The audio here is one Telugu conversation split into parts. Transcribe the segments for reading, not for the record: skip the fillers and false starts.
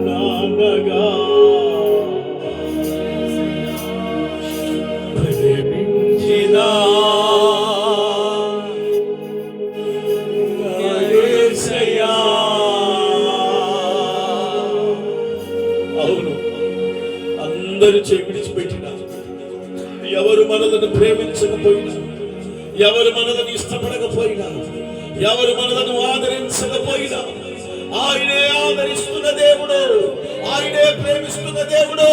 నాన్నగా ప్రేమించిన యేసయ్యా. అవును, అందరూ చేయి విడిచిపెట్టినా, ఎవరు మనలను ప్రేమించకపోయినా, ఎవరు మనలను ఇష్టపడకపోయినా, ఎవరు మనలను ఆదరించకపోయినా, ఆయనే ఆదరిస్తున్న దేవుడు, ఆయనే ప్రేమిస్తున్న దేవుడు.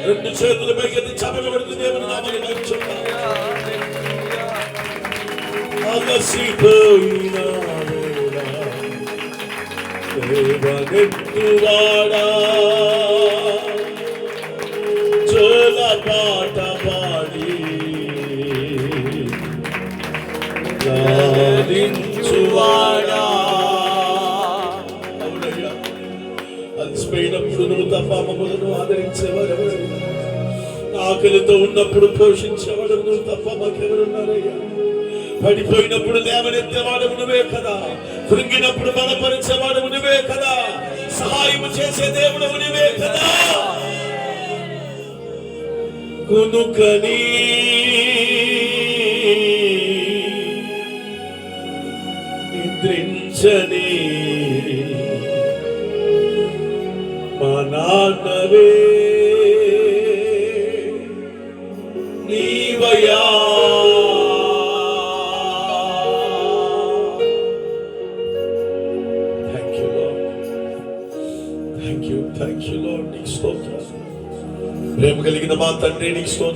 రెండు చేతులు పైకెత్తి చప్పట్లు దేవుని నామమున మహిమ. అలసిపోయినా దేవనెత్తువాడా, జోల పాట పాడి లాలించువాడా. అవునయ్యా, అలసిపోయినప్పుడు నువ్వు తప్ప మమ్మలను ఆదరించేవాడు ఎవరు? ఆకలితో ఉన్నప్పుడు పోషించేవాడు నువ్వు తప్ప మాకెవరున్నారయ్యా? పడిపోయినప్పుడు లేవనెత్తేవాడు నువ్వే కదా, కృంగినప్పుడు బలపరిచేవాడు నువ్వే కదా, సహాయం చేసే దేవుడు నువ్వే కదా. కునుకని నిద్రించని మా నాన్నవే నీవయా. Thank you Lord. నీకు స్తోత్రం. ప్రేమ కలిగిన మా తండ్రి, నీకు స్తోత్రం.